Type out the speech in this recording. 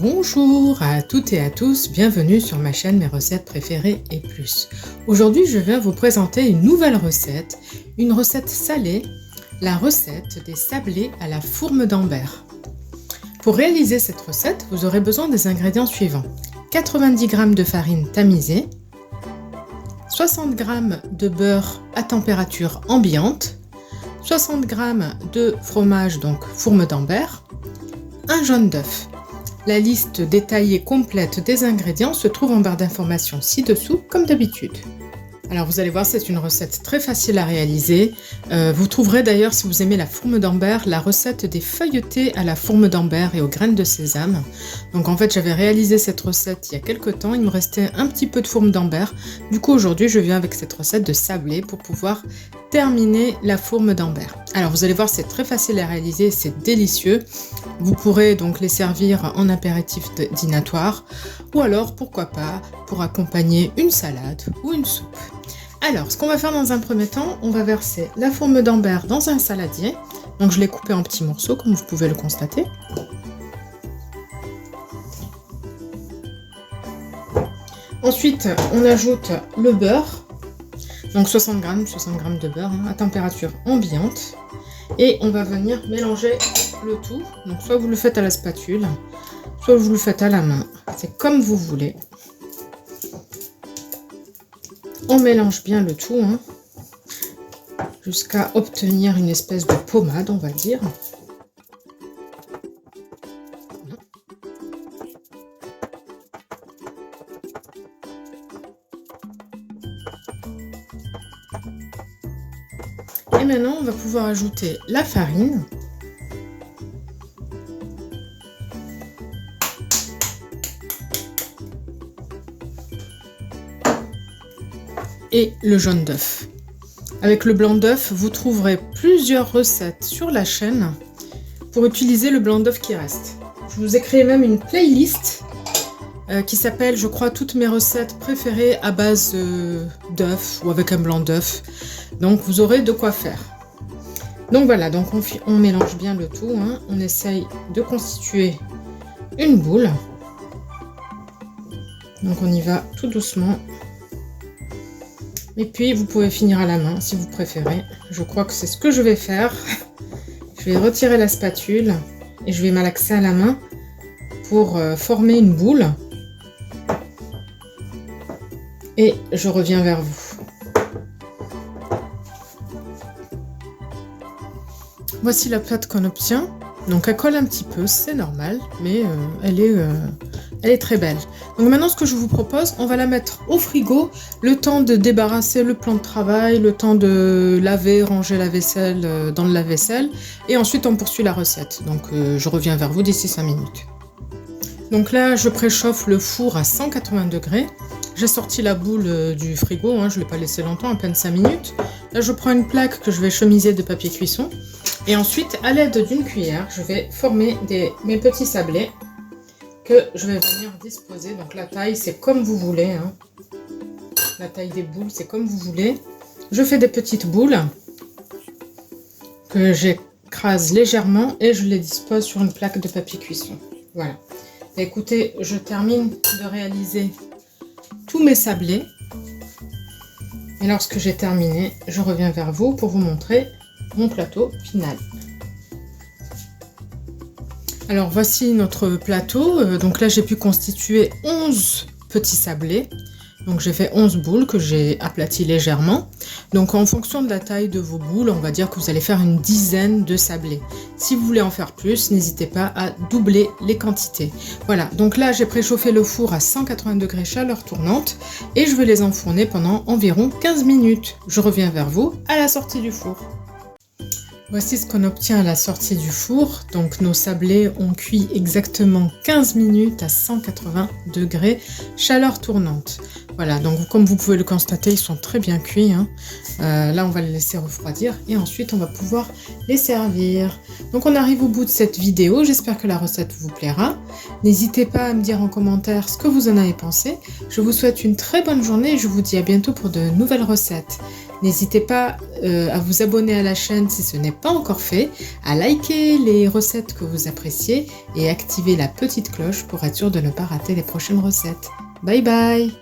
Bonjour à toutes et à tous, bienvenue sur ma chaîne Mes recettes préférées et plus. Aujourd'hui je viens vous présenter une nouvelle recette, une recette salée, la recette des sablés à la fourme d'Ambert. Pour réaliser cette recette, vous aurez besoin des ingrédients suivants. 90 g de farine tamisée, 60 g de beurre à température ambiante, 60 g de fromage, donc fourme d'Ambert, un jaune d'œuf. La liste détaillée complète des ingrédients se trouve en barre d'informations ci-dessous, comme d'habitude. Alors vous allez voir, c'est une recette très facile à réaliser. Vous trouverez d'ailleurs, si vous aimez la fourme d'Ambert, la recette des feuilletés à la fourme d'Ambert et aux graines de sésame. Donc en fait, j'avais réalisé cette recette il y a quelques temps, il me restait un petit peu de fourme d'Ambert. Du coup, aujourd'hui, je viens avec cette recette de sablé pour pouvoir terminer la fourme d'Ambert. Alors vous allez voir, c'est très facile à réaliser, c'est délicieux. Vous pourrez donc les servir en apéritif dînatoire ou alors, pourquoi pas, pour accompagner une salade ou une soupe. Alors, ce qu'on va faire dans un premier temps, on va verser la fourme d'Ambert dans un saladier. Donc je l'ai coupé en petits morceaux, comme vous pouvez le constater. Ensuite, on ajoute le beurre. Donc 60 g de beurre à température ambiante. Et on va venir mélanger le tout. Donc soit vous le faites à la spatule, soit vous le faites à la main. C'est comme vous voulez. On mélange bien le tout jusqu'à obtenir une espèce de pommade, on va dire. Et maintenant, on va pouvoir ajouter la farine. Et le jaune d'œuf. Avec le blanc d'œuf, vous trouverez plusieurs recettes sur la chaîne pour utiliser le blanc d'œuf qui reste. Je vous ai créé même une playlist qui s'appelle, je crois, toutes mes recettes préférées à base d'œuf ou avec un blanc d'œuf. Donc vous aurez de quoi faire. Donc voilà, donc on mélange bien le tout. On essaye de constituer une boule. Donc on y va tout doucement. Et puis vous pouvez finir à la main si vous préférez. Je crois que c'est ce que je vais faire. Je vais retirer la spatule et je vais malaxer à la main pour former une boule. Et je reviens vers vous. Voici la pâte qu'on obtient. Donc elle colle un petit peu, c'est normal, mais elle est très belle. Donc maintenant, ce que je vous propose, on va la mettre au frigo, le temps de débarrasser le plan de travail, le temps de laver, ranger la vaisselle dans le lave-vaisselle, et ensuite on poursuit la recette. Donc je reviens vers vous d'ici 5 minutes. Donc là, je préchauffe le four à 180 degrés. J'ai sorti la boule du frigo, je ne l'ai pas laissé longtemps, à peine 5 minutes. Là, je prends une plaque que je vais chemiser de papier cuisson. Et ensuite, à l'aide d'une cuillère, je vais former mes petits sablés que je vais venir disposer. Donc la taille, c'est comme vous voulez. La taille des boules, c'est comme vous voulez. Je fais des petites boules que j'écrase légèrement et je les dispose sur une plaque de papier cuisson. Voilà. Écoutez, je termine de réaliser tous mes sablés. Et lorsque j'ai terminé, je reviens vers vous pour vous montrer mon plateau final. Alors voici notre plateau. Donc là, j'ai pu constituer 11 petits sablés. Donc j'ai fait 11 boules que j'ai aplaties légèrement. Donc en fonction de la taille de vos boules, on va dire que vous allez faire une dizaine de sablés. Si vous voulez en faire plus, n'hésitez pas à doubler les quantités. Voilà, donc là j'ai préchauffé le four à 180 degrés chaleur tournante et je vais les enfourner pendant environ 15 minutes. Je reviens vers vous à la sortie du four. Voici ce qu'on obtient à la sortie du four. Donc nos sablés ont cuit exactement 15 minutes à 180 degrés chaleur tournante. Voilà, donc comme vous pouvez le constater, ils sont très bien cuits, hein. Là, on va les laisser refroidir et ensuite, on va pouvoir les servir. Donc, on arrive au bout de cette vidéo. J'espère que la recette vous plaira. N'hésitez pas à me dire en commentaire ce que vous en avez pensé. Je vous souhaite une très bonne journée et je vous dis à bientôt pour de nouvelles recettes. N'hésitez pas à vous abonner à la chaîne si ce n'est pas encore fait, à liker les recettes que vous appréciez et activer la petite cloche pour être sûr de ne pas rater les prochaines recettes. Bye bye!